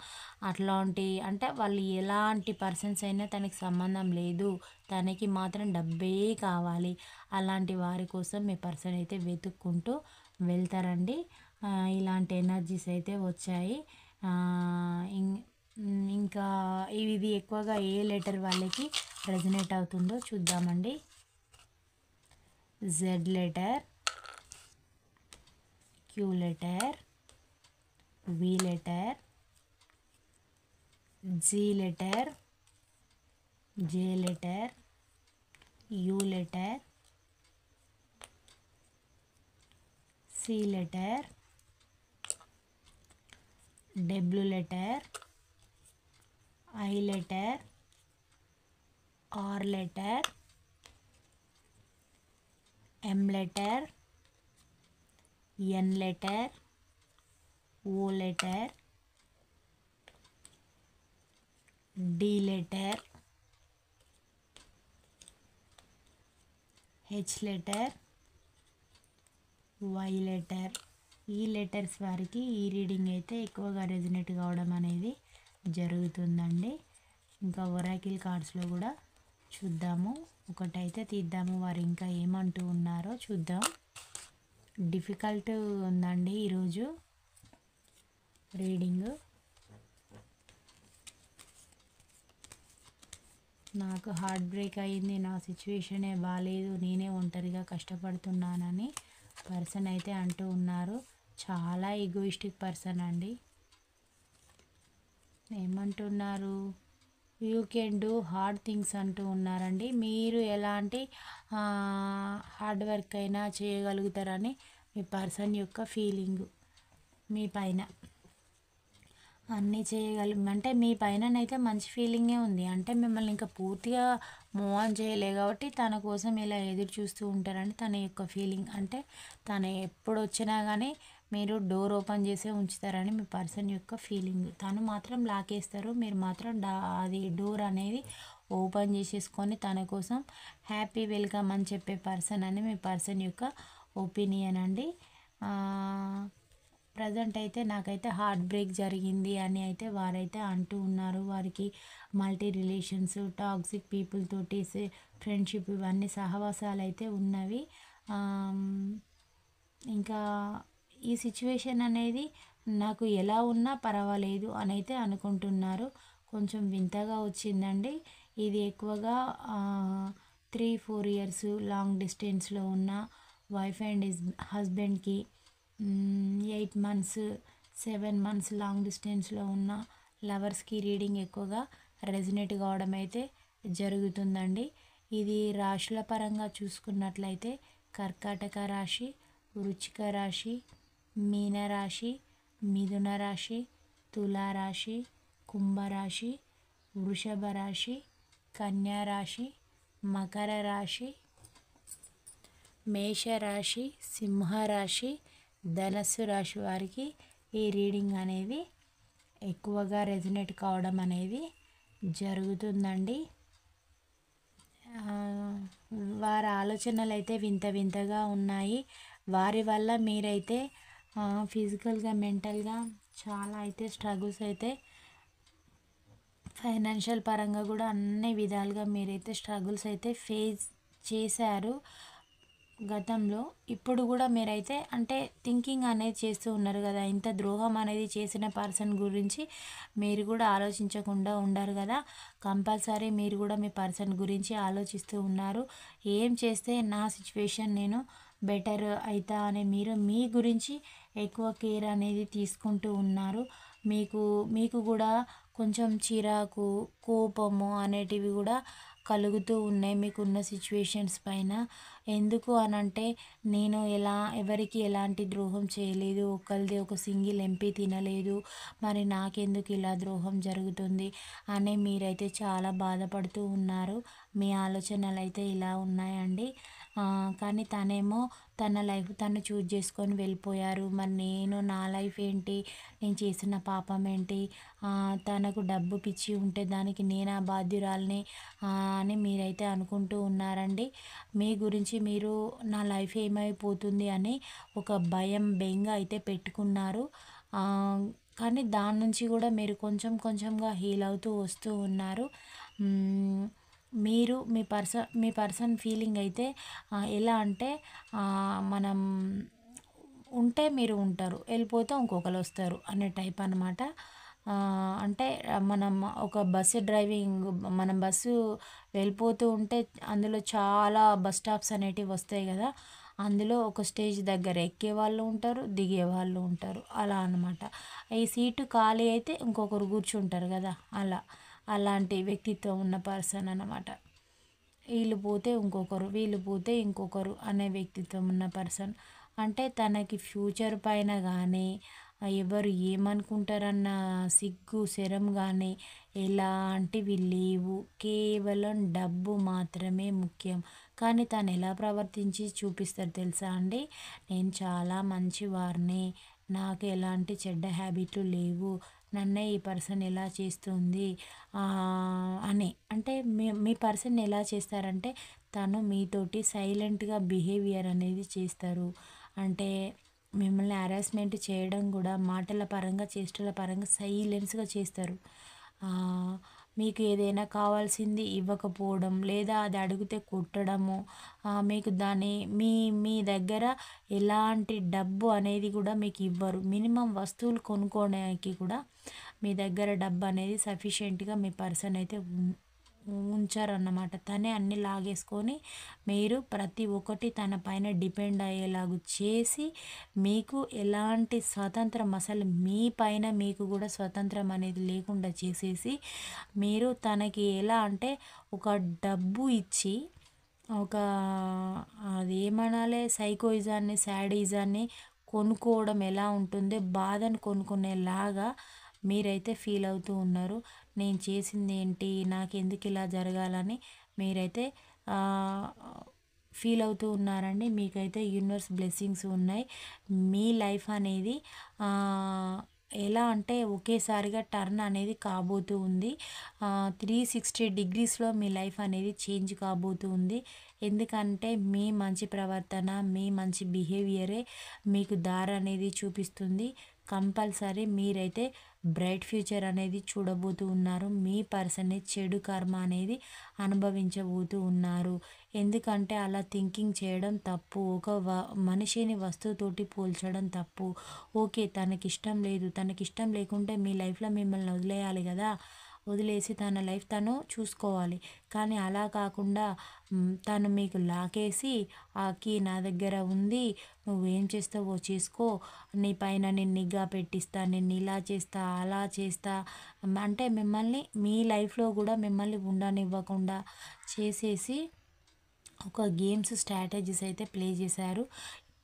అట్లాంటి, అంటే వాళ్ళు ఎలాంటి పర్సన్స్ అయినా తనకి సంబంధం లేదు, తనకి మాత్రం డబ్బే కావాలి. అలాంటి వారి కోసం మీ పర్సన్ అయితే వెతుక్కుంటూ వెళ్తారండి. ఇలాంటి ఎనర్జీస్ అయితే వచ్చాయి. ఇంకా ఇది ఎక్కువగా ఏ లెటర్ వాళ్ళకి రెజనేట్ అవుతుందో చూద్దామండి. Z letter, Q letter, V letter, Z letter, J letter, U letter, C letter, W letter, I letter, R letter, M letter, N letter, O letter, D letter, H letter, Y letter. ఈ letters వారికి ఈ reading అయితే ఎక్కువగా resonate కావడం అనేది జరుగుతుందండి. ఇంకా Oracle కార్డ్స్లో కూడా చూద్దాము, ఒకటైతే తీద్దాము, వారు ఇంకా ఏమంటూ ఉన్నారో చూద్దాం. డిఫికల్ట్ ఉందండి ఈరోజు రీడింగ్. నాకు హార్ట్ బ్రేక్ అయింది, నా సిచ్యువేషనే బాగాలేదు, నేనే ఒంటరిగా కష్టపడుతున్నానని పర్సన్ అయితే అంటూ ఉన్నారు. చాలా ఈగోయిస్టిక్ పర్సన్ అండి. ఏమంటున్నారు, you can do hard things అంటూ ఉన్నారండి. మీరు ఎలాంటి హార్డ్ వర్క్ అయినా చేయగలుగుతారని మీ పర్సన్ యొక్క ఫీలింగ్ మీ పైన. అన్నీ అంటే మీ పైననైతే మంచి ఫీలింగే ఉంది. అంటే మిమ్మల్ని ఇంకా పూర్తిగా మూవ్ ఆన్ చేయలే కాబట్టి తన కోసం ఇలా ఎదురు చూస్తూ ఉంటారని తన యొక్క ఫీలింగ్. అంటే తను ఎప్పుడు వచ్చినా కానీ మీరు డోర్ ఓపెన్ చేసే ఉంచుతారని మీ పర్సన్ యొక్క ఫీలింగ్. తను మాత్రం లాకేస్తారు, మీరు మాత్రం అది డోర్ అనేది ఓపెన్ చేసేసుకొని తన కోసం హ్యాపీ వెల్కమ్ అని చెప్పే పర్సన్ అని మీ పర్సన్ యొక్క ఒపీనియన్ అండి. ప్రజెంట్ అయితే నాకైతే హార్ట్ బ్రేక్ జరిగింది అని అయితే వారైతే అంటూ ఉన్నారు. వారికి మల్టీ రిలేషన్స్, టాక్సిక్ పీపుల్ తోటి ఫ్రెండ్షిప్ ఇవన్నీ సహవాసాలు అయితే ఉన్నవి. ఇంకా ఈ సిచ్యువేషన్ అనేది నాకు ఎలా ఉన్నా పర్వాలేదు అని అయితే అనుకుంటున్నారు. కొంచెం వింతగా వచ్చిందండి ఇది. ఎక్కువగా 3-4 ఇయర్స్ లాంగ్ డిస్టెన్స్లో ఉన్న వైఫ్ అండ్ హస్బెండ్కి, 8 months 7 months లాంగ్ డిస్టెన్స్లో ఉన్న లవర్స్కి రీడింగ్ ఎక్కువగా రెజనేట్ కావడం అయితే జరుగుతుందండి. ఇది రాశుల పరంగా చూసుకున్నట్లయితే కర్కాటక రాశి, వృశ్చిక రాశి, మీనరాశి, మిథున రాశి, తులారాశి, కుంభరాశి, వృషభ రాశి, కన్యా రాశి, మకర రాశి, మేషరాశి, సింహరాశి, ధనస్సు రాశి వారికి ఈ రీడింగ్ అనేది ఎక్కువగా రెజనేట్ కావడం అనేది జరుగుతుందండి. వారి ఆలోచనలు అయితే వింత వింతగా ఉన్నాయి. వారి వల్ల మీరైతే ఫిజికల్గా, మెంటల్గా చాలా అయితే స్ట్రగుల్స్ అయితే, ఫైనాన్షియల్ పరంగా కూడా అన్ని విధాలుగా మీరైతే స్ట్రగుల్స్ అయితే ఫేస్ చేశారు గతంలో. ఇప్పుడు కూడా మీరైతే అంటే థింకింగ్ అనేది చేస్తూ ఉన్నారు కదా, ఇంత ద్రోహం అనేది చేసిన పర్సన్ గురించి మీరు కూడా ఆలోచించకుండా ఉండరు కదా. కంపల్సరీ మీరు కూడా మీ పర్సన్ గురించి ఆలోచిస్తూ ఉన్నారు. ఏం చేస్తే నా సిచ్యువేషన్ నేను బెటర్ అవుతా అని మీరు మీ గురించి ఎక్కువ కేర్ అనేది తీసుకుంటూ ఉన్నారు. మీకు కూడా కొంచెం చిరాకు, కోపము అనేటివి కూడా కలుగుతూ ఉన్నాయి మీకున్న సిచ్యువేషన్స్ పైన. ఎందుకు అనంటే నేను ఎవరికి ఎలాంటి ద్రోహం చేయలేదు, ఒకరిది ఒక సింగిల్ ఎంపీ తినలేదు, మరి నాకెందుకు ఇలా ద్రోహం జరుగుతుంది అని మీరైతే చాలా బాధపడుతూ ఉన్నారు. మీ ఆలోచనలు అయితే ఇలా ఉన్నాయండి. కానీ తనేమో తన లైఫ్ తను చూజ్ చేసుకొని వెళ్ళిపోయారు. మరి నా లైఫ్ ఏంటి, నేను చేసిన పాపం ఏంటి, తనకు డబ్బు పిచ్చి ఉంటే దానికి నేనా బాధ్యురాల్ని అని మీరైతే అనుకుంటూ ఉన్నారండి. మీ గురించి మీరు నా లైఫ్ ఏమైపోతుంది అని ఒక భయం, బెంగ అయితే పెట్టుకున్నారు. కానీ దాని నుంచి కూడా మీరు కొంచెం కొంచెంగా హీల్ అవుతూ వస్తూ ఉన్నారు. మీరు మీ పర్సన్ ఫీలింగ్ అయితే ఎలా అంటే మనం ఉంటే మీరు ఉంటారు, వెళ్ళిపోతే ఇంకొకరు వస్తారు అనే టైప్ అనమాట. అంటే మనం ఒక బస్సు డ్రైవింగ్, మనం బస్సు వెళ్ళిపోతూ ఉంటే అందులో చాలా బస్ స్టాప్స్ అనేటివి వస్తాయి కదా, అందులో ఒక స్టేజ్ దగ్గర ఎక్కే వాళ్ళు ఉంటారు, దిగే వాళ్ళు ఉంటారు, అలా అనమాట. ఈ సీటు ఖాళీ అయితే ఇంకొకరు కూర్చుంటారు కదా, అలాంటి వ్యక్తిత్వం ఉన్న పర్సన్ అనమాట. వీళ్ళు పోతే ఇంకొకరు, వీళ్ళు పోతే ఇంకొకరు అనే వ్యక్తిత్వం ఉన్న పర్సన్. అంటే తనకి ఫ్యూచర్ పైన కానీ ఎవరు ఏమనుకుంటారన్న సిగ్గు శరం కానీ ఎలాంటివి లేవు. కేవలం డబ్బు మాత్రమే ముఖ్యం. కానీ తను ఎలా ప్రవర్తించి చూపిస్తారు తెలుసా అండి? నేను చాలా మంచివారిని, నాకు ఎలాంటి చెడ్డ హ్యాబిట్లు లేవు, నన్నే ఈ పర్సన్ ఎలా చేస్తుంది అని. అంటే మీ పర్సన్ ఎలా చేస్తారంటే తను మీతోటి సైలెంట్గా బిహేవియర్ అనేది చేస్తారు. అంటే మిమ్మల్ని హరాస్మెంట్ చేయడం కూడా మాటల పరంగా చేష్టల పరంగా సైలెన్స్గా చేస్తారు. మీకు ఏదైనా కావాల్సింది ఇవ్వకపోవడం, లేదా అది అడిగితే కొట్టడము, మీకు దాని మీ దగ్గర ఎలాంటి డబ్బు అనేది కూడా మీకు ఇవ్వరు. మినిమం వస్తువులు కొనుక్కోవడానికి కూడా మీ దగ్గర డబ్బు అనేది సఫిషియెంట్గా మీ పర్సన్ అయితే ఉంచారన్నమాట. తనే అన్నీ లాగేసుకొని మీరు ప్రతి ఒక్కటి తన పైన డిపెండ్ అయ్యేలాగా చేసి మీకు ఎలాంటి స్వాతంత్రం, అసలు మీ పైన మీకు కూడా స్వతంత్రం అనేది లేకుండా చేసేసి మీరు తనకి ఎలా అంటే ఒక డబ్బు ఇచ్చి ఒక అది ఏమనాలి సైకోయిజాన్ని, శాడిజాన్ని కొనుక్కోవడం ఎలా ఉంటుందో బాధను కొనుక్కునేలాగా మీరైతే ఫీల్ అవుతూ ఉన్నారు. నేను చేసింది ఏంటి, నాకెందుకు ఇలా జరగాలని మీరైతే ఫీల్ అవుతూ ఉన్నారండి. మీకైతే యూనివర్స్ బ్లెస్సింగ్స్ ఉన్నాయి. మీ లైఫ్ అనేది ఎలా అంటే ఒకేసారిగా టర్న్ అనేది కాబోతూ ఉంది. 360 డిగ్రీస్లో మీ లైఫ్ అనేది చేంజ్ కాబోతూ ఉంది. ఎందుకంటే మీ మంచి ప్రవర్తన, మీ మంచి బిహేవియరే మీకు దారి అనేది చూపిస్తుంది. కంపల్సరీ మీరైతే బ్రైట్ ఫ్యూచర్ అనేది చూడబోతూ ఉన్నారు. మీ పర్సన్ చెడు కర్మ అనేది అనుభవించబోతూ ఉన్నారు. ఎందుకంటే అలా థింకింగ్ చేయడం తప్పు. ఒక మనిషిని వస్తువుతోటి పోల్చడం తప్పు. ఓకే, తనకిష్టం లేదు, తనకిష్టం లేకుంటే మీ లైఫ్లో మిమ్మల్ని వదిలేయాలి కదా, వదిలేసి తన లైఫ్ తను చూసుకోవాలి. కానీ అలా కాకుండా తను మీకు లాకేసి ఆ కీ నా దగ్గర ఉంది, నువ్వేం చేస్తావో చేసుకో, నీ పైన నేను నిఘా పెట్టిస్తా, నేను ఇలా చేస్తా అలా చేస్తా అంటే మిమ్మల్ని మీ లైఫ్లో కూడా మిమ్మల్ని ఉండనివ్వకుండా చేసేసి ఒక గేమ్స్ స్ట్రాటజీస్ అయితే ప్లే చేశారు.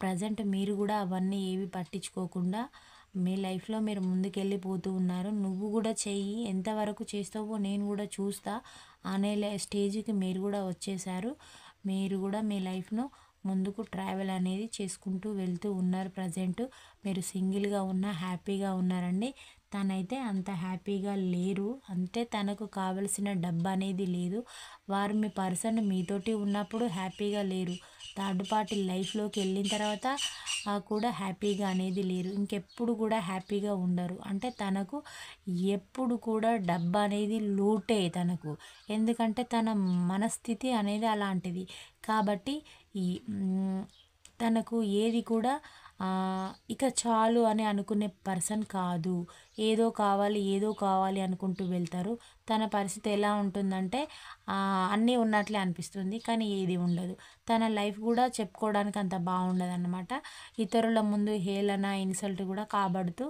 ప్రజెంట్ మీరు కూడా అవన్నీ ఏవి పట్టించుకోకుండా మీ లైఫ్లో మీరు ముందుకెళ్ళిపోతూ ఉన్నారు. నువ్వు కూడా చెయ్యి, ఎంతవరకు చేస్తావో నేను కూడా చూస్తా అనే స్టేజ్కి మీరు కూడా వచ్చేసారు. మీరు కూడా మీ లైఫ్ను ముందుకు ట్రావెల్ అనేది చేసుకుంటూ వెళ్తూ ఉన్నారు. ప్రజెంట్ మీరు సింగిల్గా ఉన్నా హ్యాపీగా ఉన్నారండి. తనైతే అంత హ్యాపీగా లేరు. అంటే తనకు కావలసిన డబ్బు అనేది లేదు. వారు మీ పర్సన్ మీతోటి ఉన్నప్పుడు హ్యాపీగా లేరు. థర్డ్ పార్టీ లైఫ్లోకి వెళ్ళిన తర్వాత కూడా హ్యాపీగా అనేది లేరు. ఇంకెప్పుడు కూడా హ్యాపీగా ఉండరు. అంటే తనకు ఎప్పుడు కూడా డబ్బు అనేది లోటే తనకు. ఎందుకంటే తన మనస్థితి అనేది అలాంటిది. కాబట్టి ఈ తనకు ఏది కూడా ఇక చాలు అని అనుకునే పర్సన్ కాదు. ఏదో కావాలి ఏదో కావాలి అనుకుంటూ వెళ్తారు. తన పరిస్థితి ఎలా ఉంటుందంటే అన్నీ ఉన్నట్లే అనిపిస్తుంది, కానీ ఏది ఉండదు. తన లైఫ్ కూడా చెప్పుకోవడానికి అంత బాగుండదు అన్నమాట. ఇతరుల ముందు హేళన, ఇన్సల్ట్ కూడా కాబడుతూ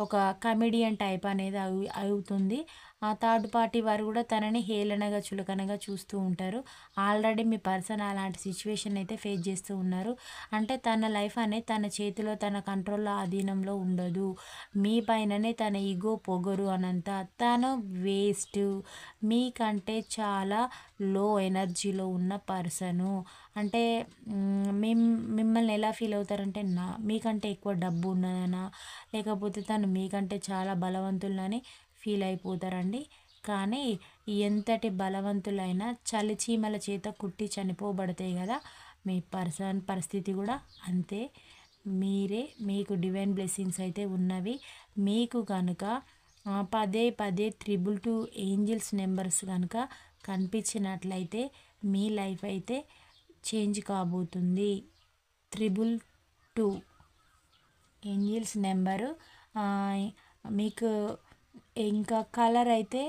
ఒక కమెడియన్ టైప్ అనేది అవుతుంది. థర్డ్ పార్టీ వారు కూడా తనని హేళనగా, చులకనగా చూస్తూ ఉంటారు. ఆల్రెడీ మీ పర్సన్ అలాంటి సిచ్యువేషన్ అయితే ఫేస్ చేస్తూ ఉన్నారు. అంటే తన లైఫ్ అనేది తన చేతిలో, తన కంట్రోల్లో, ఆధీనంలో ఉండదు. మీ పైననే తన ఈగో, పొగరు అనంత తను వేస్ట్, మీకంటే చాలా లో ఎనర్జీలో ఉన్న పర్సను. అంటే మిమ్మల్ని ఎలా ఫీల్ అవుతారంటే మీకంటే ఎక్కువ డబ్బు ఉన్నదనా, లేకపోతే తను మీకంటే చాలా బలవంతులని ఫీల్ అయిపోతారండి. కానీ ఎంతటి బలవంతులైనా చలిచీమల చేత కుట్టి చనిపోబడతాయి కదా, మీ పర్సన్ పరిస్థితి కూడా అంతే. మీకు డివైన్ బ్లెస్సింగ్స్ అయితే ఉన్నవి. మీకు కనుక పదే 222 ఏంజిల్స్ నెంబర్స్ కనుక కనిపించినట్లయితే మీ లైఫ్ అయితే చేంజ్ కాబోతుంది. 222 ఏంజిల్స్ నెంబరు. మీకు ఇంకా కలర్ అయితే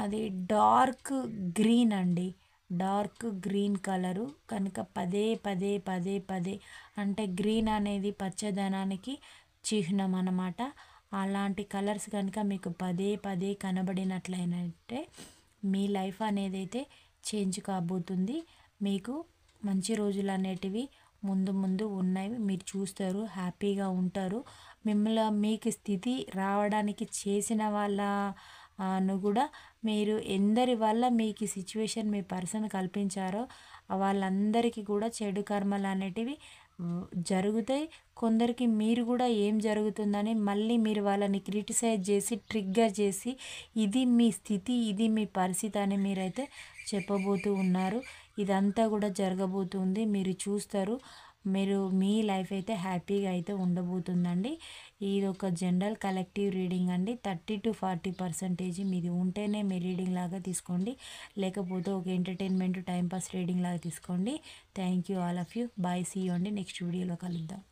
అది డార్క్ గ్రీన్ అండి. డార్క్ గ్రీన్ కలరు కనుక పదే పదే పదే పదే అంటే గ్రీన్ అనేది పచ్చదనానికి చిహ్నం అన్నమాట. అలాంటి కలర్స్ కనుక మీకు పదే పదే కనబడినట్లయితే మీ లైఫ్ అనేది అయితే చేంజ్ కాబోతుంది. మీకు మంచి రోజులు అనేటివి ముందు ముందు ఉన్నాయి. మీరు చూస్తారు, హ్యాపీగా ఉంటారు. మీకు స్థితి రావడానికి చేసిన వాళ్ళను కూడా మీరు ఎందరి వల్ల మీకు ఈ సిచ్యువేషన్ మీ పర్సన్ కల్పించారో వాళ్ళందరికీ కూడా చెడు కర్మలు అనేటివి జరుగుతాయి. కొందరికి మీరు కూడా ఏం జరుగుతుందని మళ్ళీ మీరు వాళ్ళని క్రిటిసైజ్ చేసి ట్రిగ్గర్ చేసి ఇది మీ స్థితి, ఇది మీ పరిస్థితి అని మీరైతే చెప్పబోతూ ఉన్నారు. ఇదంతా కూడా జరగబోతుంది, మీరు చూస్తారు. మీ లైఫ్ అయితే హ్యాపీగా అయితే ఉండబోతుందండి. ఇది ఒక జనరల్ కలెక్టివ్ రీడింగ్ అండి. 30-40% మీది ఉంటేనే మీ రీడింగ్ లాగా తీసుకోండి, లేకపోతే ఒక ఎంటర్టైన్మెంట్ టైంపాస్ రీడింగ్ లాగా తీసుకోండి. Thank you all of you. Bye, see you అండి. నెక్స్ట్ వీడియోలో కలుద్దాం.